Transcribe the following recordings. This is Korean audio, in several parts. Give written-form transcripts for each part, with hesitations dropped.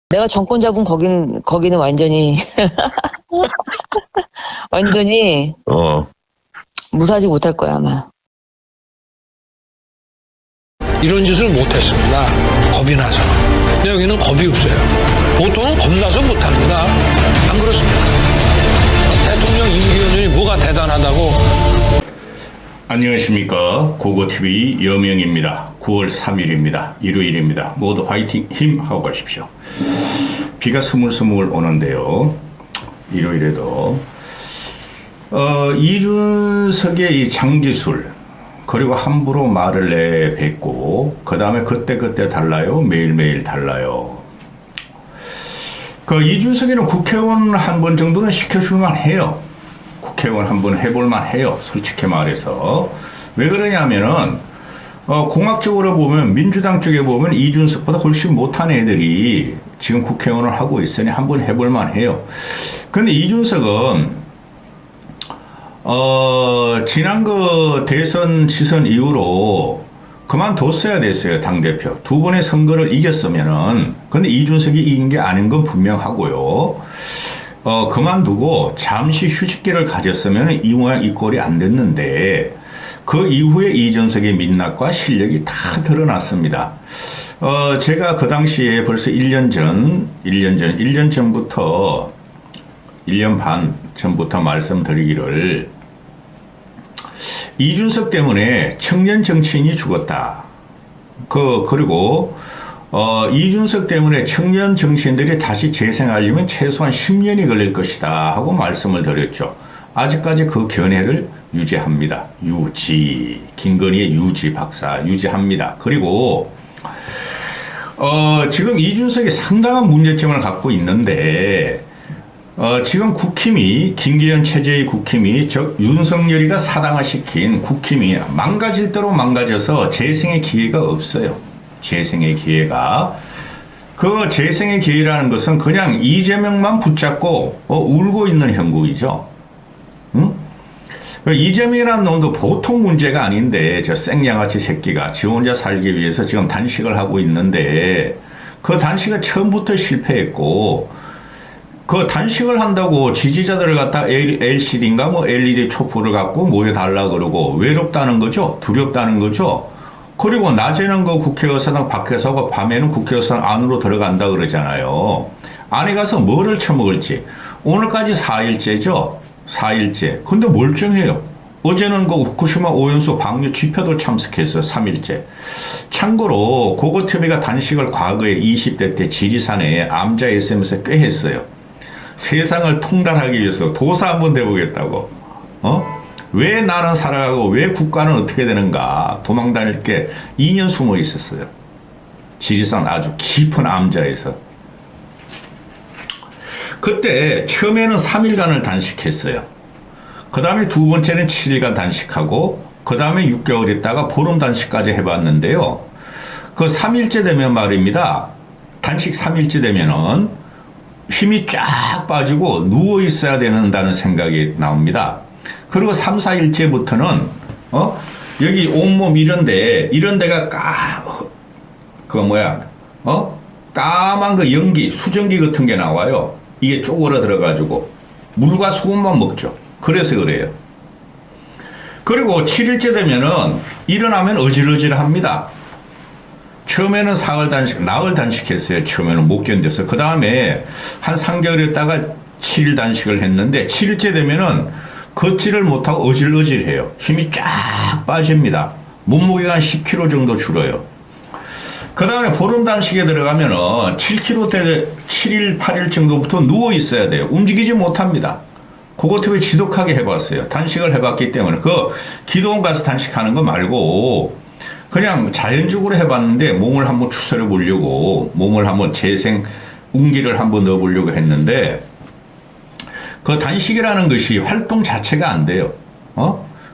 내가 정권 잡은 거기는 완전히 완전히 무사하지 못할 거야 아마. 이런 짓을 못했습니다. 겁이 나서. 근데 여기는 겁이 없어요. 보통은 겁나서 못합니다. 안 그렇습니까? 대통령 임기연이 뭐가 대단하다고. 안녕하십니까. 고고TV 여명입니다. 9월 3일입니다. 일요일입니다. 모두 화이팅 힘하고 가십시오. 비가 스물스물 오는데요. 일요일에도 이준석의 이 장기술 그리고 함부로 말을 내뱉고 그 다음에 그때그때 달라요. 매일매일 달라요. 그 이준석이는 국회의원 한 번 정도는 시켜줄만 해요. 국회의원 한번 해볼만 해요. 솔직히 말해서. 왜 그러냐면은 공학적으로 보면 민주당 쪽에 보면 이준석보다 훨씬 못한 애들이 지금 국회의원을 하고 있으니 한번 해볼만 해요. 근데 이준석은 지난 그 대선 지선 이후로 그만뒀어야 됐어요. 당대표. 두 번의 선거를 이겼으면은. 근데 이준석이 이긴 게 아닌 건 분명하고요. 그만두고 잠시 휴식기를 가졌으면 이 모양 이 꼴이 안 됐는데 그 이후에 이준석의 민낯과 실력이 다 드러났습니다. 제가 그 당시에 벌써 1년 전부터 1년 반 전부터 말씀드리기를 이준석 때문에 청년 정치인이 죽었다. 그리고 이준석 때문에 청년 정치인들이 다시 재생하려면 최소한 10년이 걸릴 것이다 하고 말씀을 드렸죠. 아직까지 그 견해를 유지합니다. 김건희의 유지 박사 유지합니다. 그리고 지금 이준석이 상당한 문제점을 갖고 있는데 지금 국힘이 김기현 체제의 국힘이 즉 윤석열이가 사당화 시킨 국힘이 망가질 대로 망가져서 재생의 기회가 없어요. 재생의 기회가. 그 재생의 기회라는 것은 그냥 이재명만 붙잡고 울고 있는 형국이죠. 응? 이재명이라는 놈도 보통 문제가 아닌데 저 생양아치 새끼가 지 혼자 살기 위해서 지금 단식을 하고 있는데 그 단식은 처음부터 실패했고 그 단식을 한다고 지지자들을 갖다 LCD인가 뭐 LED 촛불을 갖고 모여달라 그러고 외롭다는 거죠. 두렵다는 거죠. 그리고 낮에는 그 국회의사당 밖에서 하고 밤에는 국회의사당 안으로 들어간다 그러잖아요. 안에 가서 뭐를 처먹을지. 오늘까지 4일째죠. 4일째. 근데 멀쩡해요. 어제는 그 후쿠시마 오염수 방류 집회도 참석했어요. 3일째. 참고로 고고TV가 단식을 과거에 20대 때 지리산에 암자 SM에서 꽤 했어요. 세상을 통달하기 위해서 도사 한번 돼보겠다고. 왜 나는 살아가고 왜 국가는 어떻게 되는가 도망다닐 게 2년 숨어 있었어요. 지리산 아주 깊은 암자에서. 그때 처음에는 3일간을 단식했어요. 그 다음에 두 번째는 7일간 단식하고 그 다음에 6개월 있다가 보름 단식까지 해봤는데요. 그 3일째 되면 말입니다. 단식 3일째 되면은 힘이 쫙 빠지고 누워 있어야 된다는 생각이 나옵니다. 그리고 3, 4일째부터는 여기 온몸 이런 데가 까만 그 연기, 수증기 같은 게 나와요. 이게 쪼그라 들어가지고 물과 소금만 먹죠. 그래서 그래요. 그리고 7일째 되면은 일어나면 어질어질합니다. 처음에는 나흘 단식했어요. 처음에는 못 견뎌서. 그 다음에 한 3개월 있다가 7일 단식을 했는데 7일째 되면은 걷지를 못하고 어질어질해요. 힘이 쫙 빠집니다. 몸무게가 한 10kg 정도 줄어요. 그 다음에 보름 단식에 들어가면은 7kg 때 7일, 8일 정도부터 누워 있어야 돼요. 움직이지 못합니다. 고고TV 지독하게 해봤어요. 단식을 해봤기 때문에. 기도원 가서 단식하는 거 말고 그냥 자연적으로 해봤는데 몸을 한번 추스려 보려고 몸을 한번 재생 운기를 한번 넣어보려고 했는데 그 단식이라는 것이 활동 자체가 안 돼요.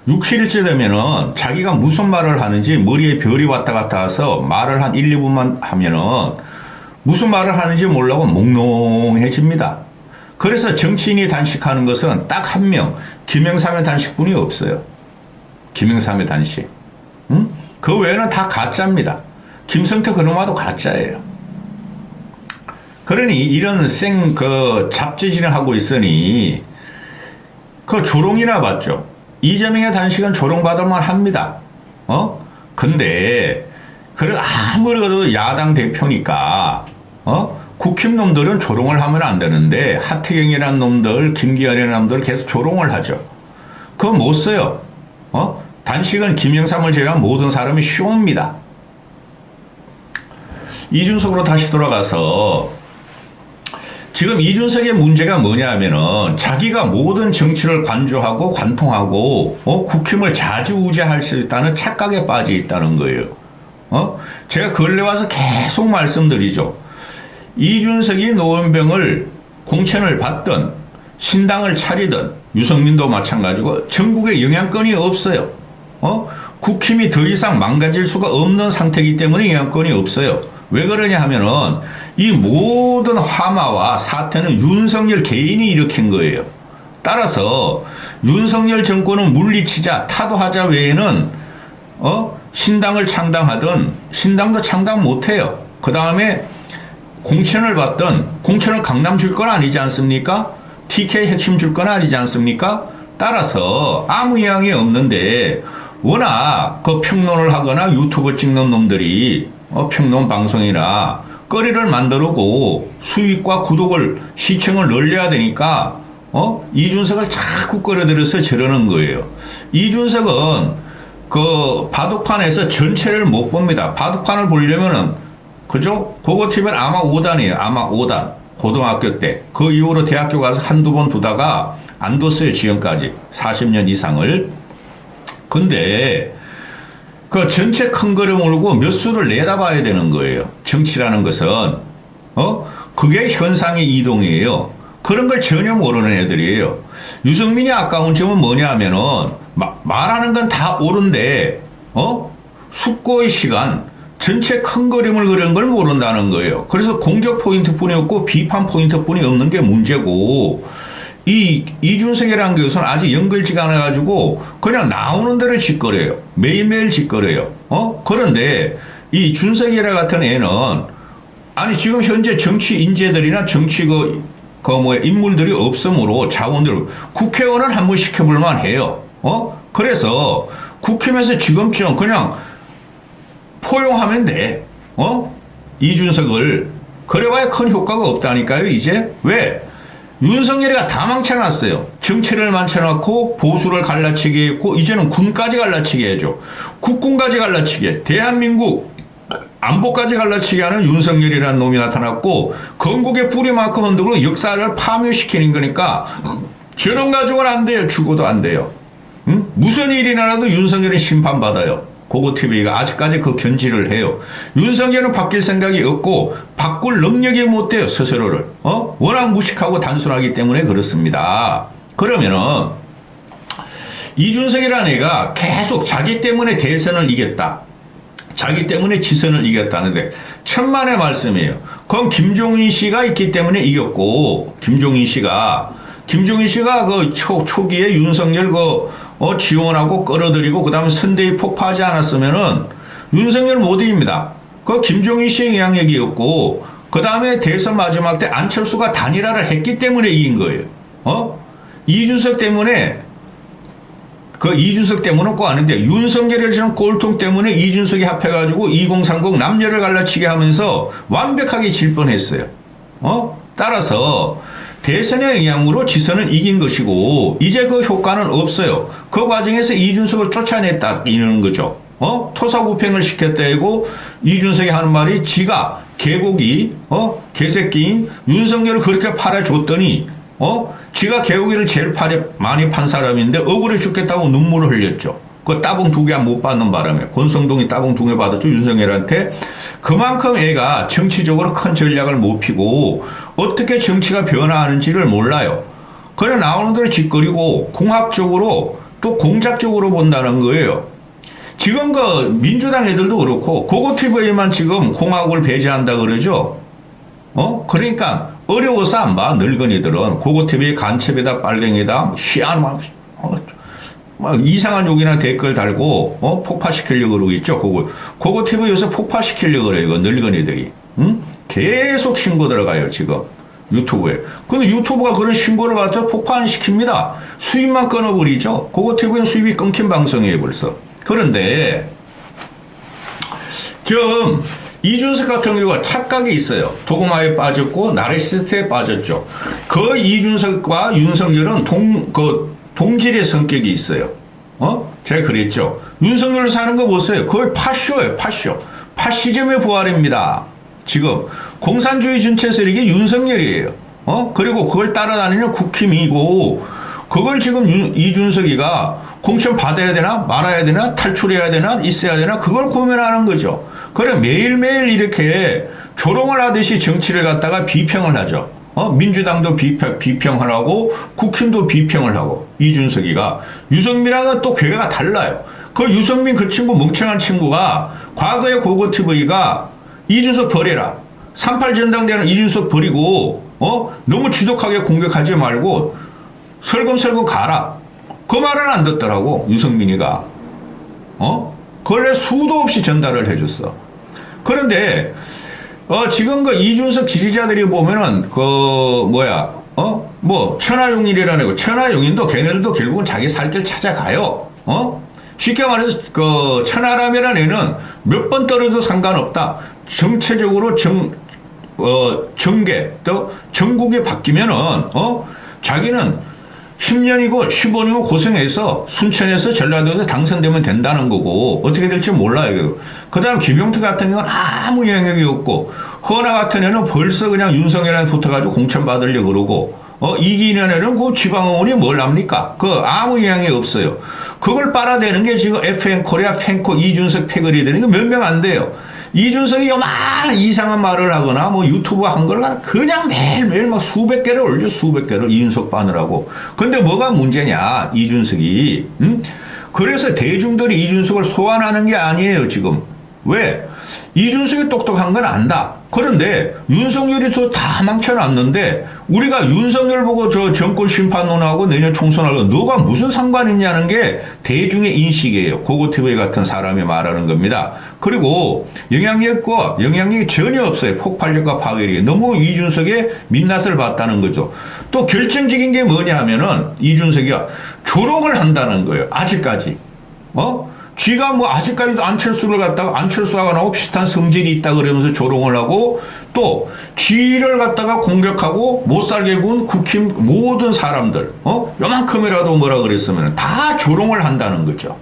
6, 7일째 되면은 자기가 무슨 말을 하는지 머리에 별이 왔다 갔다 해서 말을 한 1, 2분만 하면은 무슨 말을 하는지 몰라고 몽롱해집니다. 그래서 정치인이 단식하는 것은 딱 한 명, 김영삼의 단식뿐이 없어요. 김영삼의 단식. 그 외에는 다 가짜입니다. 김성태 그놈아도 가짜예요. 그러니 이런 잡지질을 하고 있으니 그 조롱이나 받죠. 이재명의 단식은 조롱받을만 합니다. 근데 그래 아무래도 야당 대표니까 국힘 놈들은 조롱을 하면 안 되는데 하태경이라는 놈들, 김기현이라는 놈들 계속 조롱을 하죠. 그거 못 써요. 단식은 김영삼을 제외한 모든 사람이 쇼입니다. 이준석으로 다시 돌아가서 지금 이준석의 문제가 뭐냐 하면은 자기가 모든 정치를 관조하고 관통하고 국힘을 좌지우지할 수 있다는 착각에 빠져 있다는 거예요. 제가 근래 와서 계속 말씀드리죠. 이준석이 노원병을 공천을 받든 신당을 차리든 유승민도 마찬가지고 전국에 영향권이 없어요. 국힘이 더 이상 망가질 수가 없는 상태이기 때문에 영향권이 없어요. 왜 그러냐 하면은 이 모든 화마와 사태는 윤석열 개인이 일으킨 거예요. 따라서 윤석열 정권은 물리치자 타도하자 외에는 신당을 창당하든 신당도 창당 못해요. 그 다음에 공천을 받든 공천을 강남 줄 건 아니지 않습니까? TK 핵심 줄 건 아니지 않습니까? 따라서 아무 영향이 없는데 워낙 그 평론을 하거나 유튜브 찍는 놈들이 평론 방송이나 거리를 만들고 수익과 구독을 시청을 늘려야 되니까 이준석을 자꾸 끌어들여서 저러는 거예요. 이준석은 그 바둑판에서 전체를 못 봅니다. 바둑판을 보려면은 그죠? 그거 TV는 아마 5단이에요. 아마 5단. 고등학교 때. 그 이후로 대학교 가서 한두 번 두다가 안 뒀어요. 지금까지. 40년 이상을. 근데 그 전체 큰 그림 몰고 몇 수를 내다봐야 되는 거예요. 정치라는 것은 그게 현상의 이동이에요. 그런 걸 전혀 모르는 애들이에요. 유승민이 아까운 점은 뭐냐면은 말하는 건 다 옳은데 숙고의 시간 전체 큰 그림을 그리는 걸 모른다는 거예요. 그래서 공격 포인트뿐이 없고 비판 포인트뿐이 없는 게 문제고 이 이준석이라는 것은 아직 연결지가 않아가지고 그냥 나오는 대로 짓거려요. 매일매일 짓거려요. 그런데 이 준석이라 같은 애는 아니 지금 현재 정치 인재들이나 정치 인물들이 없으므로 자원들 국회의원은 한번 시켜볼만 해요. 그래서 국힘에서 지금쯤 그냥 포용하면 돼. 이준석을 그래봐야 큰 효과가 없다니까요. 이제 왜? 윤석열이가 다 망쳐놨어요. 정치를 망쳐놓고 보수를 갈라치게 했고 이제는 군까지 갈라치게 해줘. 국군까지 갈라치게 해. 대한민국 안보까지 갈라치게 하는 윤석열이라는 놈이 나타났고 건국의 뿌리만큼 흔들고 역사를 파멸시키는 거니까 저런 가지고는 안 돼요. 죽어도 안 돼요. 응? 무슨 일이 나라도 윤석열은 심판받아요. 고고TV가 아직까지 그 견지를 해요. 윤석열은 바뀔 생각이 없고 바꿀 능력이 못 돼요. 스스로를. 워낙 무식하고 단순하기 때문에 그렇습니다. 그러면은 이준석이라는 애가 계속 자기 때문에 대선을 이겼다. 자기 때문에 지선을 이겼다는데 천만의 말씀이에요. 그럼 김종인 씨가 있기 때문에 이겼고 김종인 씨가 그 초기에 윤석열 지원하고 끌어들이고 그 다음에 선대위 폭파하지 않았으면은 윤석열 못 이깁니다. 그 김종인 씨의 영향력이었고 그 다음에 대선 마지막 때 안철수가 단일화를 했기 때문에 이긴 거예요. 이준석 때문에 이준석 때문은 꼭 아닌데 윤석열을 주는 꼴통 때문에 이준석이 합해가지고 2030 남녀를 갈라치게 하면서 완벽하게 질 뻔했어요. 따라서 대선의 영향으로 지선은 이긴 것이고 이제 그 효과는 없어요. 그 과정에서 이준석을 쫓아냈다 이러는 거죠. 토사구팽을 시켰다 이고 이준석이 하는 말이 지가 개고기 개새끼인 윤석열을 그렇게 팔아줬더니 지가 개고기를 제일 많이 판 사람인데 억울해 죽겠다고 눈물을 흘렸죠. 그 따봉 2개 못 받는 바람에 권성동이 따봉 2개 받았죠. 윤석열한테. 그만큼 애가 정치적으로 큰 전략을 못 피고 어떻게 정치가 변화하는지를 몰라요. 그래 나오는 대로 짓거리고 공학적으로 또 공작적으로 본다는 거예요. 지금 그 민주당 애들도 그렇고 고고TV에만 지금 공학을 배제한다 그러죠. 그러니까 어려워서 안 봐. 늙은이들은 고고TV 간첩이다 빨갱이다 희한한 이상한 욕이나 댓글 달고 폭파시키려고 그러고 있죠. 고고TV 요새 폭파시키려고 그래요. 이거 늙은이들이. 응? 계속 신고 들어가요, 지금. 유튜브에. 근데 유튜브가 그런 신고를 갖다 폭파시킵니다. 수입만 끊어버리죠. 고고TV는 수입이 끊긴 방송이에요, 벌써. 그런데, 지금, 이준석 같은 경우가 착각이 있어요. 도그마에 빠졌고, 나르시스트에 빠졌죠. 그 이준석과 윤석열은 동질의 성격이 있어요. 제가 그랬죠. 윤석열 사는 거 보세요. 거의 파쇼예요, 파쇼. 파시즘의 부활입니다. 지금 공산주의 전체 세력이 윤석열이에요. 그리고 그걸 따라다니는 국힘이고, 그걸 지금 이준석이가 공천 받아야 되나 말아야 되나 탈출해야 되나 있어야 되나 그걸 고민하는 거죠. 그래 매일매일 이렇게 조롱을 하듯이 정치를 갖다가 비평을 하죠. 민주당도 비평을 하고 국힘도 비평을 하고. 이준석이가 유승민하고는 또 괴가 달라요. 그 유승민 그 친구 멍청한 친구가 과거에 고고TV가 이준석 버려라. 38 전당대회는 이준석 버리고 너무 지독하게 공격하지 말고 설금설금 가라. 그 말을 안 듣더라고 유승민이가. 그걸 수도 없이 전달을 해줬어. 그런데 지금 그 이준석 지지자들이 보면은 천하용인이라는 거, 천하용인도 걔네들도 결국은 자기 살 길 찾아가요. 쉽게 말해서 천하라면 애는 몇 번 떨어져도 상관없다. 정체적으로 정계 또 전국이 바뀌면은 자기는 10년이고 15년이고 고생해서 순천에서 전라도에서 당선되면 된다는 거고 어떻게 될지 몰라요. 그 다음 김용태 같은 경우는 아무 영향이 없고 허나 같은 애는 벌써 그냥 윤석열한테 붙어가지고 공천 받으려고 그러고 이기는 애는 그 지방의원이 뭘 합니까? 아무 영향이 없어요. 그걸 빨아대는 게 지금 FN 코리아 팬코 이준석 패거리 되는 게 몇 명 안 돼요. 이준석이 요만한 이상한 말을 하거나 유튜브 한 걸 그냥 매일매일 수백 개를 올려 수백 개를 이준석 빠느라고. 근데 뭐가 문제냐 이준석이 그래서 대중들이 이준석을 소환하는 게 아니에요 지금. 왜? 이준석이 똑똑한 건 안다. 그런데 윤석열이 다 망쳐놨는데 우리가 윤석열 보고 저 정권 심판론하고 내년 총선하고 너가 무슨 상관 있냐는 게 대중의 인식이에요. 고고TV 같은 사람이 말하는 겁니다. 그리고 영향력이 전혀 없어요. 폭발력과 파괴력이. 너무 이준석의 민낯을 봤다는 거죠. 또 결정적인 게 뭐냐 하면은 이준석이가 조롱을 한다는 거예요. 아직까지. 쥐가 아직까지도 안철수를 갖다가 안철수하고 나하고 비슷한 성질이 있다 그러면서 조롱을 하고 또 쥐를 갖다가 공격하고 못살게 군 국힘 모든 사람들 요만큼이라도 뭐라 그랬으면 다 조롱을 한다는 거죠.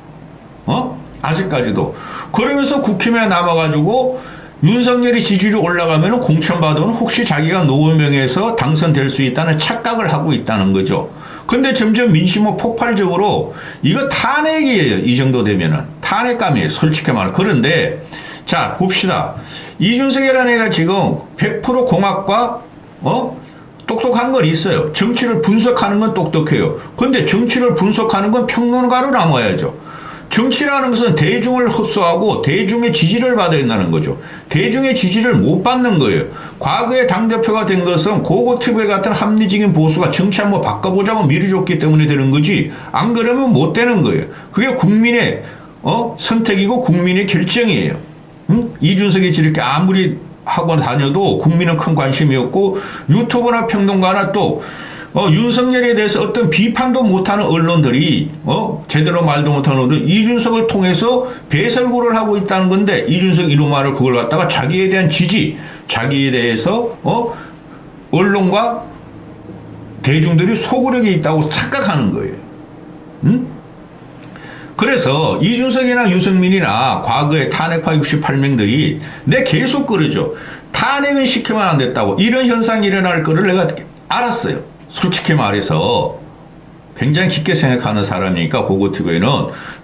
아직까지도. 그러면서 국힘에 남아가지고 윤석열이 지지율이 올라가면 공천 받으면 혹시 자기가 노무명에서 당선될 수 있다는 착각을 하고 있다는 거죠. 근데 점점 민심은 폭발적으로 이거 탄핵이에요. 이 정도 되면은 탄핵감이에요. 솔직히 말해. 그런데 자 봅시다. 이준석이라는 애가 지금 100% 공학과 똑똑한 건 있어요. 정치를 분석하는 건 똑똑해요. 근데 정치를 분석하는 건 평론가로 남아야죠. 정치라는 것은 대중을 흡수하고 대중의 지지를 받아야 된다는 거죠. 대중의 지지를 못 받는 거예요. 과거에 당대표가 된 것은 고고TV 같은 합리적인 보수가 정치 한번 바꿔보자고 밀어줬기 때문에 되는 거지 안 그러면 못 되는 거예요. 그게 국민의 선택이고 국민의 결정이에요. 이준석이 저렇게 아무리 하고 다녀도 국민은 큰 관심이 없고 유튜브나 평론가나 또 윤석열에 대해서 어떤 비판도 못하는 언론들이 제대로 말도 못하는 언론들 이준석을 통해서 배설구를 하고 있다는 건데 이준석 이런 말을 그걸 갖다가 자기에 대한 지지 자기에 대해서 언론과 대중들이 소구력이 있다고 착각하는 거예요. 그래서 이준석이나 유승민이나 과거의 탄핵파 68명들이 계속 그러죠. 탄핵은 시키면 안 됐다고. 이런 현상이 일어날 거를 내가 알았어요. 솔직히 말해서 굉장히 깊게 생각하는 사람이니까 고고TV는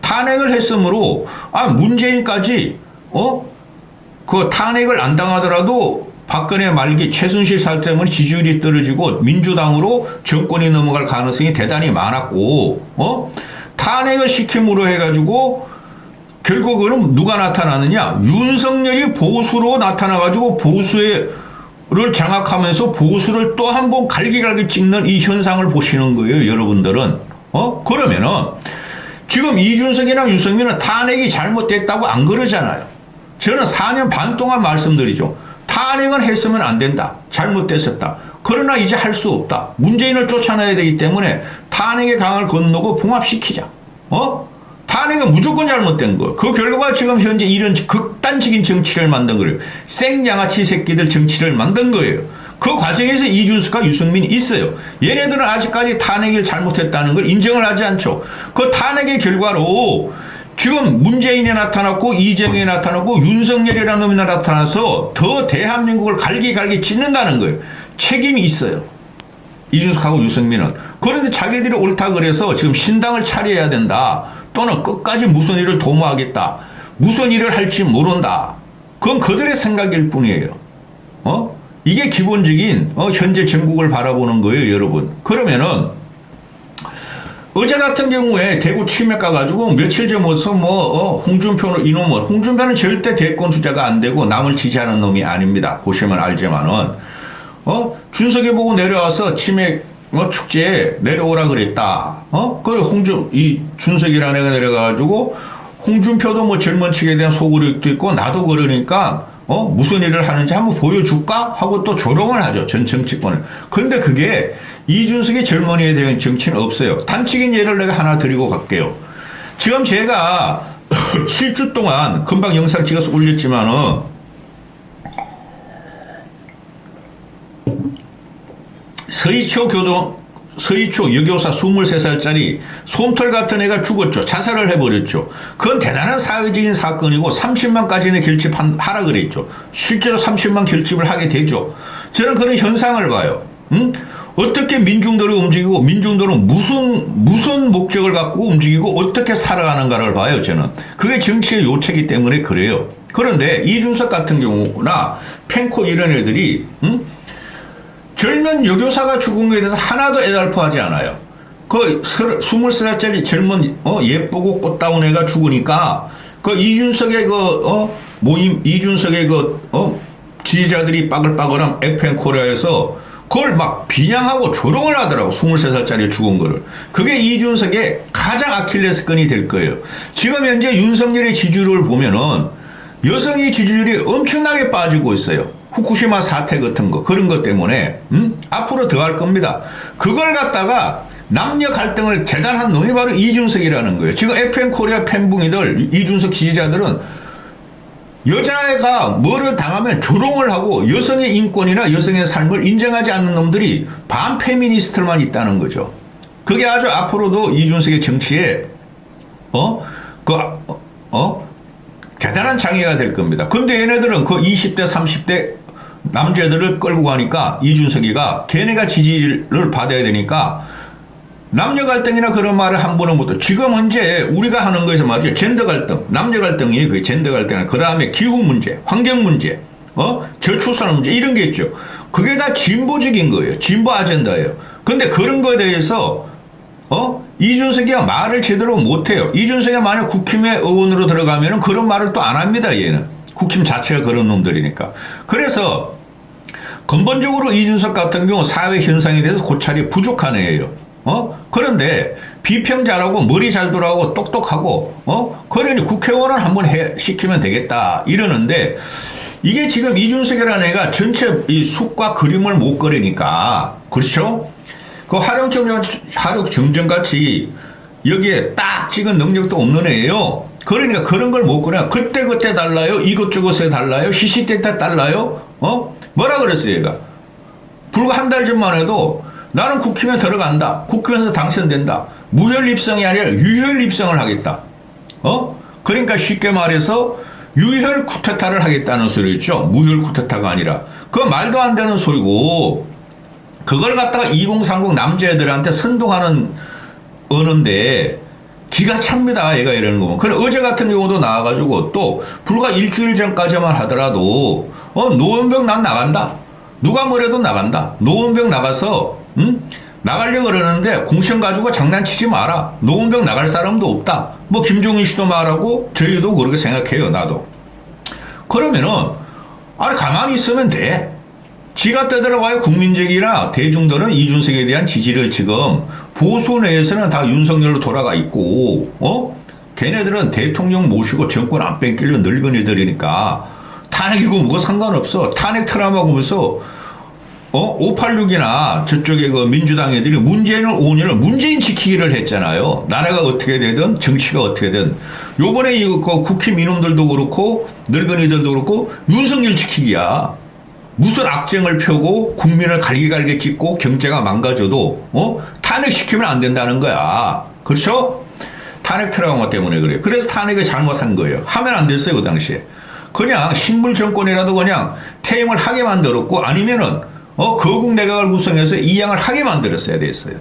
탄핵을 했으므로 문재인까지 그 탄핵을 안 당하더라도 박근혜 말기 최순실 사태 때문에 지지율이 떨어지고 민주당으로 정권이 넘어갈 가능성이 대단히 많았고 탄핵을 시킴으로 해가지고 결국은 누가 나타나느냐 윤석열이 보수로 나타나가지고 보수를 장악하면서 보수를 또 한 번 갈기갈기 찍는 이 현상을 보시는 거예요, 여러분들은. 그러면은 지금 이준석이나 유승민은 탄핵이 잘못됐다고 안 그러잖아요. 저는 4년 반 동안 말씀드리죠. 탄핵은 했으면 안 된다. 잘못됐었다. 그러나 이제 할 수 없다. 문재인을 쫓아내야 되기 때문에 탄핵의 강을 건너고 봉합시키자. 탄핵은 무조건 잘못된 거. 그 결과가 지금 현재 이런 극단적인 정치를 만든 거예요. 생양아치 새끼들 정치를 만든 거예요. 그 과정에서 이준석과 유승민이 있어요. 얘네들은 아직까지 탄핵을 잘못했다는 걸 인정을 하지 않죠. 그 탄핵의 결과로 지금 문재인이 나타났고 이재명이 나타났고 윤석열이라는 놈이 나타나서 더 대한민국을 갈기갈기 찢는다는 거예요. 책임이 있어요. 이준석하고 유승민은. 그런데 자기들이 옳다 그래서 지금 신당을 차려야 된다. 또는 끝까지 무슨 일을 도모하겠다. 무슨 일을 할지 모른다. 그건 그들의 생각일 뿐이에요. 이게 기본적인 현재 전국을 바라보는 거예요, 여러분. 그러면은 어제 같은 경우에 대구 치맥 가가지고 며칠 전부터 홍준표는 이놈은 홍준표는 절대 대권 주자가 안 되고 남을 지지하는 놈이 아닙니다. 보시면 알지만은 준석이 보고 내려와서 치맥 축제에 내려오라 그랬다. 이 준석이라는 애가 내려가가지고 홍준표도 뭐 젊은 층에 대한 소구력도 있고 나도 그러니까 무슨 일을 하는지 한번 보여줄까? 하고 또 조롱을 하죠. 전 정치권을. 근데 그게 이준석의 젊은이에 대한 정치는 없어요. 단적인 예를 내가 하나 드리고 갈게요. 지금 제가 7주 동안 금방 영상 찍어서 올렸지만은 서희초 여교사 23살짜리 솜털 같은 애가 죽었죠. 자살을 해버렸죠. 그건 대단한 사회적인 사건이고 30만까지는 결집하라 그랬죠. 실제로 30만 결집을 하게 되죠. 저는 그런 현상을 봐요. 어떻게 민중들이 움직이고 민중들은 무슨 목적을 갖고 움직이고 어떻게 살아가는가를 봐요. 저는. 그게 정치의 요체이기 때문에 그래요. 그런데 이준석 같은 경우나 펜코 이런 애들이 젊은 여교사가 죽은 것에 대해서 하나도 애달퍼하지 않아요. 그 23살짜리 젊은 예쁘고 꽃다운 애가 죽으니까 그 이준석의 모임 이준석의 지지자들이 빠글빠글한 FM 코리아에서 그걸 막 비난하고 조롱을 하더라고. 23살짜리 죽은 거를. 그게 이준석의 가장 아킬레스건이 될 거예요. 지금 현재 윤석열의 지지율을 보면은 여성의 지지율이 엄청나게 빠지고 있어요. 후쿠시마 사태 같은 거 그런 것 때문에 앞으로 더 할 겁니다. 그걸 갖다가 남녀 갈등을 재단한 놈이 바로 이준석이라는 거예요. 지금 FM코리아 팬붕이들 이준석 지지자들은 여자애가 뭐를 당하면 조롱을 하고 여성의 인권이나 여성의 삶을 인정하지 않는 놈들이 반페미니스트만 있다는 거죠. 그게 아주 앞으로도 이준석의 정치에 대단한 장애가 될 겁니다. 근데 얘네들은 그 20대 30대 남자들을 끌고 가니까 이준석이가 걔네가 지지를 받아야 되니까 남녀 갈등이나 그런 말을 한 번은 못해. 지금 현재 우리가 하는 거에서 말이죠. 젠더 갈등, 남녀 갈등이 그 젠더 갈등, 그 다음에 기후 문제, 환경 문제, 저출산 문제 이런 게 있죠. 그게 다 진보적인 거예요. 진보 아젠다예요. 근데 그런 거에 대해서 이준석이가 말을 제대로 못해요. 이준석이 만약 국힘의 의원으로 들어가면은 그런 말을 또 안 합니다. 얘는 국힘 자체가 그런 놈들이니까. 그래서 근본적으로 이준석 같은 경우 사회 현상에 대해서 고찰이 부족한 애예요. 그런데 비평 잘하고 머리 잘 돌아가고 똑똑하고 그러니 국회의원은 한번 시키면 되겠다 이러는데 이게 지금 이준석이라는 애가 전체 이 숲과 그림을 못 그리니까 그렇죠? 그 화력정전같이 여기에 딱 찍은 능력도 없는 애예요. 그러니까 그런 걸 못 그려. 그때 달라요. 이것저것에 달라요. 시시때때 달라요. 뭐라 그랬어요 얘가. 불과 한 달 전만 해도 나는 국힘에 들어간다. 국힘에서 당선된다. 무혈 입성이 아니라 유혈 입성을 하겠다. 그러니까 쉽게 말해서 유혈 쿠데타를 하겠다는 소리죠. 무혈 쿠데타가 아니라. 그거 말도 안 되는 소리고 그걸 갖다가 2030 남자애들한테 선동하는 언어인데 기가 찹니다. 얘가 이러는 거. 그래 어제 같은 경우도 나와가지고 또 불과 일주일 전까지만 하더라도 노원병 난 나간다. 누가 뭐래도 나간다. 노원병 나가서 나가려고 그러는데 공천 가지고 장난치지 마라. 노원병 나갈 사람도 없다. 뭐 김종인 씨도 말하고 저희도 그렇게 생각해요. 나도. 그러면은 아니 가만히 있으면 돼. 지가 떠들어가요. 국민적이나 대중들은 이준석에 대한 지지를 지금 보수 내에서는 다 윤석열로 돌아가 있고 걔네들은 대통령 모시고 정권 안 뺏기려 늙은이들이니까 탄핵이고 뭐가 상관없어. 탄핵 트라우마 보면서 586이나 저쪽에 그 민주당 애들이 문재인을 5년을 문재인 지키기를 했잖아요. 나라가 어떻게 되든 정치가 어떻게 되든. 요번에 그 국힘 이놈들도 그렇고 늙은이들도 그렇고 윤석열 지키기야. 무슨 악쟁을 펴고 국민을 갈기갈기 찢고 경제가 망가져도 탄핵시키면 안 된다는 거야. 그렇죠? 탄핵 트라우마 때문에 그래요. 그래서 탄핵을 잘못한 거예요. 하면 안 됐어요, 그 당시에. 그냥 식물 정권이라도 그냥 퇴임을 하게 만들었고 아니면은 거국 내각을 구성해서 이양을 하게 만들었어야 됐어요.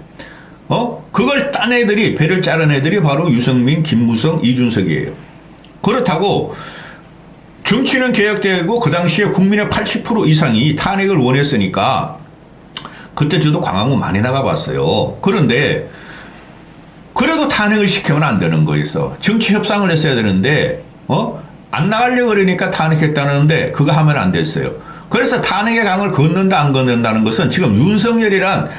그걸 딴 애들이 배를 자른 애들이 바로 유승민, 김무성, 이준석이에요. 그렇다고 정치는 개혁되고 그 당시에 국민의 80% 이상이 탄핵을 원했으니까 그때 저도 광화문 많이 나가봤어요. 그런데 그래도 탄핵을 시키면 안 되는 거였어. 정치 협상을 했어야 되는데 안 나가려고 그러니까 탄핵했다는데 그거 하면 안 됐어요. 그래서 탄핵의 강을 걷는다 안 걷는다는 것은 지금 윤석열이란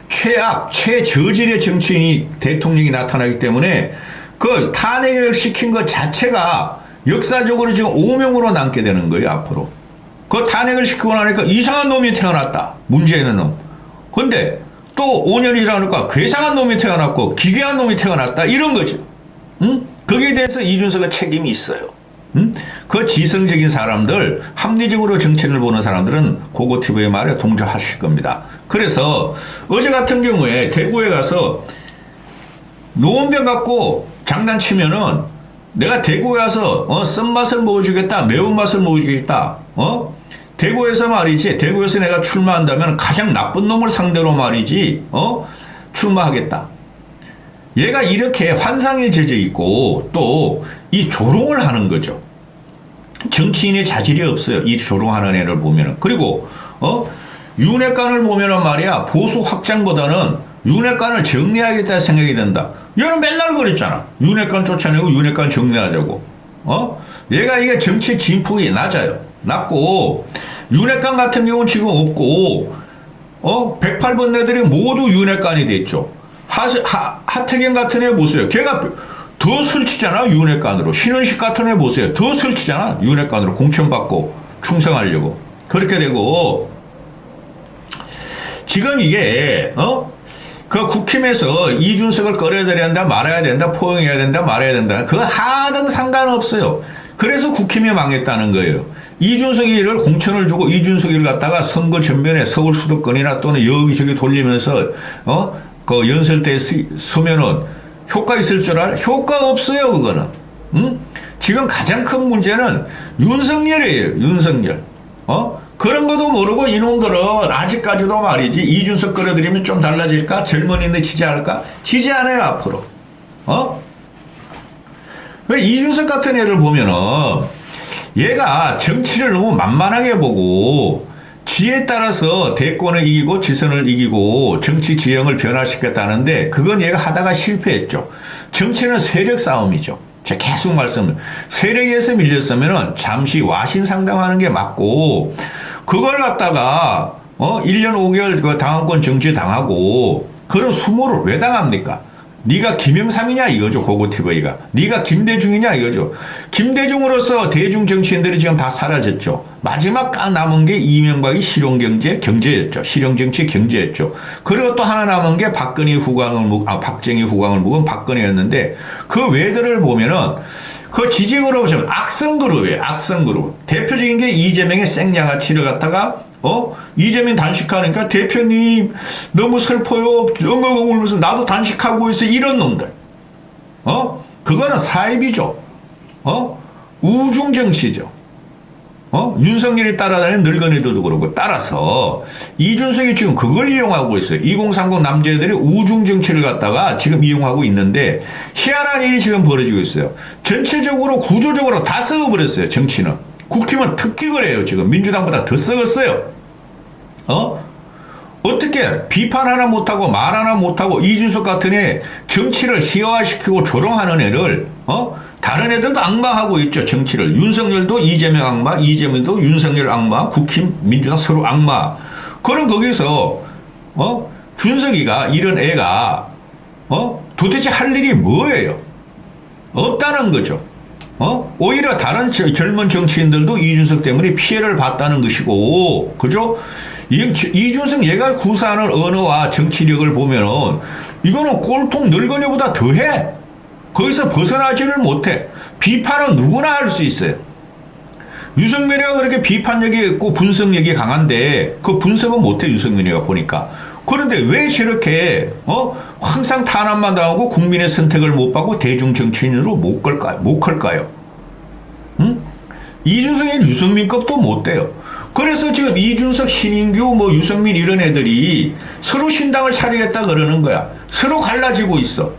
최악, 최저질의 정치인이 대통령이 나타나기 때문에 그 탄핵을 시킨 것 자체가 역사적으로 지금 오명으로 남게 되는 거예요, 앞으로. 그 탄핵을 시키고 나니까 이상한 놈이 태어났다. 문재인은 놈. 근데 또 5년이 지나니까 괴상한 놈이 태어났고 기괴한 놈이 태어났다. 이런 거죠. 응? 거기에 대해서 이준석은 책임이 있어요. 그 지성적인 사람들, 합리적으로 정치를 보는 사람들은 고고TV의 말에 동조하실 겁니다. 그래서 어제 같은 경우에 대구에 가서 노원병 갖고 장난치면은 내가 대구에 와서 쓴맛을 먹어주겠다, 매운맛을 먹어주겠다. 대구에서 말이지, 대구에서 내가 출마한다면 가장 나쁜 놈을 상대로 말이지 출마하겠다. 얘가 이렇게 환상에 젖어 있고 또 이 조롱을 하는 거죠. 정치인의 자질이 없어요. 이 조롱하는 애를 보면은. 그리고 윤핵관을 보면은 말이야, 보수 확장보다는 윤핵관을 정리하겠다 생각이 된다. 얘는 맨날 그랬잖아. 윤핵관 쫓아내고 윤핵관 정리하자고. 얘가 이게 정치 진폭이 낮고 윤핵관 같은 경우는 지금 없고 108번 내들이 모두 윤핵관이 됐죠. 하태경 같은 애 보세요. 걔가 더 설치잖아, 윤핵관으로. 신원식 같은 애 보세요. 더 설치잖아, 윤핵관으로. 공천받고 충성하려고. 그렇게 되고, 지금 이게, 그 국힘에서 이준석을 끌어들여야 된다, 말아야 된다, 포용해야 된다, 말아야 된다. 그거 하등 상관없어요. 그래서 국힘이 망했다는 거예요. 이준석이를 공천을 주고 이준석이를 갖다가 선거 전면에 서울 수도권이나 또는 여기저기 돌리면서, 그 연설대에 서면은 효과 있을 줄 알아? 효과 없어요, 그거는. 응? 지금 가장 큰 문제는 윤석열이에요, 윤석열. 그런 것도 모르고 이놈들은 아직까지도 말이지, 이준석 끌어들이면 좀 달라질까? 젊은이들 지지할까? 지지 않아요, 앞으로. 왜 이준석 같은 애를 보면은 얘가 정치를 너무 만만하게 보고 지에 따라서 대권을 이기고 지선을 이기고 정치 지형을 변화시켰다는데 그건 얘가 하다가 실패했죠. 정치는 세력 싸움이죠. 제가 계속 말씀드려요. 세력에서 밀렸으면 잠시 와신상담하는 게 맞고 그걸 갖다가 1년 5개월 그 당원권 정지 당하고 그런 수모를 왜 당합니까? 네가 김영삼이냐 이거죠, 고고TV가. 네가 김대중이냐 이거죠. 김대중으로서 대중 정치인들이 지금 다 사라졌죠. 마지막 남은 게 이명박이 경제였죠. 실용정치 경제였죠. 그리고 또 하나 남은 게 박정희 후광을 묵은 박근혜였는데 그 외들을 보면은 그 지지그룹 보시면 악성그룹이에요. 악성그룹. 대표적인 게 이재명의 생양아치를 갖다가 이재명 단식하니까 대표님 너무 슬퍼요. 엉엉 울면서 나도 단식하고 있어. 이런 놈들. 그거는 사입이죠. 우중정치죠. 윤석열이 따라다니는 늙은이들도 그러고 따라서 이준석이 지금 그걸 이용하고 있어요. 2030 남자애들이 우중정치를 갖다가 지금 이용하고 있는데 희한한 일이 지금 벌어지고 있어요. 전체적으로 구조적으로 다 썩어버렸어요. 정치는. 국힘은 특히 그래요. 지금 민주당보다 더 썩었어요. 어떻게 비판 하나 못하고 말 하나 못하고 이준석 같은 애 정치를 희화화시키고 조롱하는 애를 다른 애들도 악마하고 있죠. 정치를. 윤석열도 이재명 악마, 이재명도 윤석열 악마, 국힘, 민주당 서로 악마. 그럼 거기서 준석이가 이런 애가 도대체 할 일이 뭐예요? 없다는 거죠. 오히려 다른 젊은 정치인들도 이준석 때문에 피해를 봤다는 것이고, 그죠? 이준석 얘가 구사하는 언어와 정치력을 보면은 이거는 꼴통 늙은이보다 더해. 거기서 벗어나지를 못해. 비판은 누구나 할 수 있어요. 유승민이가 그렇게 비판력이 있고 분석력이 강한데 그 분석은 못해, 유승민이가 보니까. 그런데 왜 저렇게 항상 탄압만 당하고 국민의 선택을 못 받고 대중 정치인으로 못 걸까요? 응? 이준석의 유승민급도 못 돼요. 그래서 지금 이준석, 신인규, 유승민 이런 애들이 서로 신당을 차리겠다 그러는 거야. 서로 갈라지고 있어.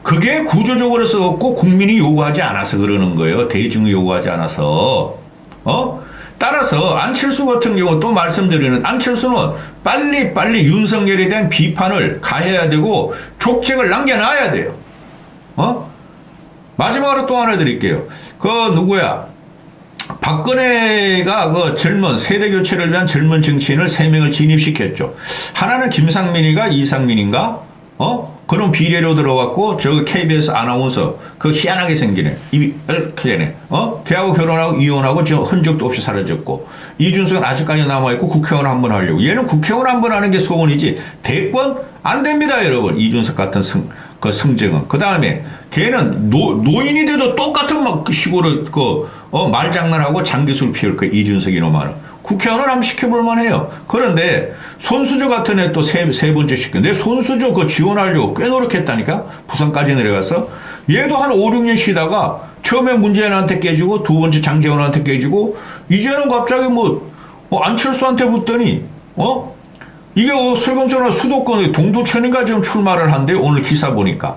그게 구조적으로 썩었고 국민이 요구하지 않아서 그러는 거예요. 대중이 요구하지 않아서. 따라서 안철수 같은 경우 또 말씀드리는, 안철수는 빨리 윤석열에 대한 비판을 가해야 되고 족책을 남겨놔야 돼요. 마지막으로 또 하나 드릴게요. 누구야? 박근혜가 젊은 세대 교체를 위한 젊은 정치인을 3명을 진입시켰죠. 하나는 김상민이가 이상민인가? 그런 비례로 들어왔고, KBS 아나운서, 희한하게 생기네. 입이 이렇게 걔하고 결혼하고 이혼하고 지금 흔적도 없이 사라졌고, 이준석은 아직까지 남아있고 국회의원 한번 하려고. 얘는 국회의원 한번 하는 게 소원이지, 대권? 안 됩니다, 여러분. 이준석 같은 성정은. 그 다음에, 걔는 노인이 돼도 똑같은 식으로 말장난하고 장기술 피울 거야, 이준석 이놈아는. 국회의원은 한번 시켜볼만 해요. 그런데 손수조 같은 애 또 세 번째 시켜. 내 손수조 지원하려고 꽤 노력했다니까? 부산까지 내려가서. 얘도 한 5, 6년 쉬다가 처음에 문재인한테 깨지고 두 번째 장제원한테 깨지고 이제는 갑자기 안철수한테 붙더니 이게 설검처럼 수도권 동두천인가 지금 출마를 한대, 오늘 기사 보니까.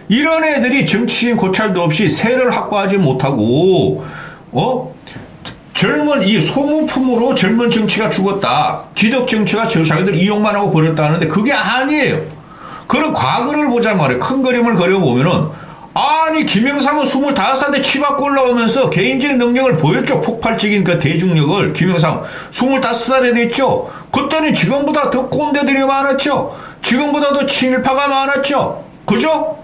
이런 애들이 정치인 고찰도 없이 세를 확보하지 못하고 젊은 이 소모품으로 젊은 정치가 죽었다. 기득 정치가 자기들 이용만 하고 버렸다 하는데 그게 아니에요. 그런 과거를 보자 말이에요. 큰 그림을 그려보면은, 아니, 김영삼은 25살에 치받고 올라오면서 개인적인 능력을 보였죠. 폭발적인 그 대중력을. 김영삼 25살에 됐죠. 그때는 지금보다 더 꼰대들이 많았죠. 지금보다 더 친일파가 많았죠. 그죠?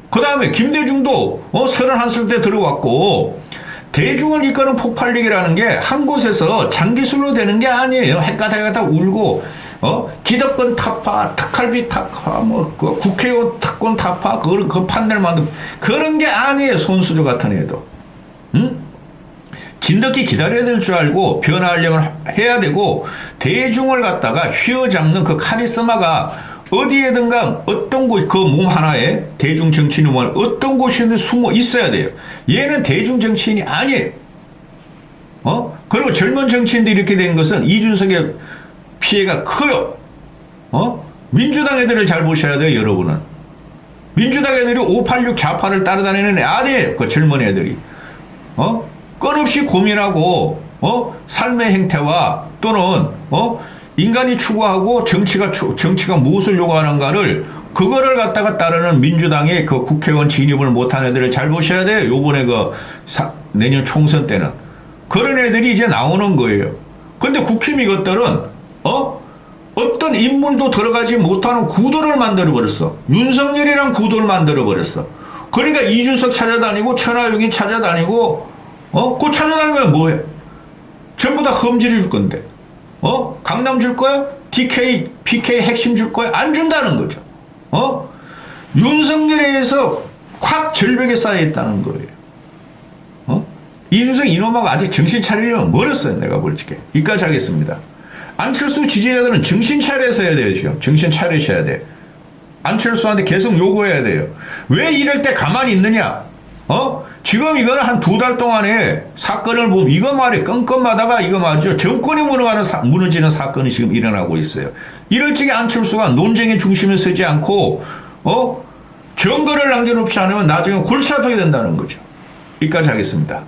그 다음에 김대중도 31살 때 들어왔고, 대중을 이끄는 폭발력이라는 게 한 곳에서 장기술로 되는 게 아니에요. 헷가닥 울고, 기득권 타파, 특활비 타파, 국회의원 특권 타파, 그 판넬 만든, 그런 게 아니에요. 손수조 같은 애도. 응? 진돗개 기다려야 될 줄 알고 변화하려면 해야 되고, 대중을 갖다가 휘어잡는 그 카리스마가 어디에든가 어떤 곳, 그 몸 하나에 대중 정치인은 어떤 곳이든 숨어 있어야 돼요. 얘는 대중 정치인이 아니에요. 그리고 젊은 정치인들이 이렇게 된 것은 이준석의 피해가 커요. 민주당 애들을 잘 보셔야 돼요, 여러분은. 민주당 애들이 586 좌파를 따라다니는 애 아니에요, 그 젊은 애들이. 끊없이 고민하고, 삶의 행태와 또는, 인간이 추구하고 정치가 무엇을 요구하는가를 그거를 갖다가 따르는 민주당의 그 국회의원 진입을 못한 애들을 잘 보셔야 돼요. 요번에 내년 총선 때는. 그런 애들이 이제 나오는 거예요. 근데 국힘 이것들은, 어떤 인물도 들어가지 못하는 구도를 만들어버렸어. 윤석열이란 구도를 만들어버렸어. 그러니까 이준석 찾아다니고 천하용인 찾아다니고, 그 찾아다니면 뭐해? 전부 다 험지를 줄 건데. 강남 줄 거야? DK, PK 핵심 줄 거야? 안 준다는 거죠. 윤석열에 의해서 확 절벽에 쌓여 있다는 거예요. 이준석 이놈하고 아직 정신 차리려면 멀었어요. 내가 볼 적에. 여기까지 하겠습니다. 안철수 지지자들은 정신 차려서 해야 돼요. 지금 정신 차리셔야 돼. 안철수한테 계속 요구해야 돼요. 왜 이럴 때 가만히 있느냐? 지금 이거는 한 2달 동안에 사건을 보면 이거 말이에요. 껌껌하다가 이거 말이죠. 정권이 무너지는 사건이 지금 일어나고 있어요. 이럴 적에 안철수가 논쟁의 중심에 서지 않고 증거를 남겨놓지 않으면 나중에 골치 아프게 된다는 거죠. 여기까지 하겠습니다.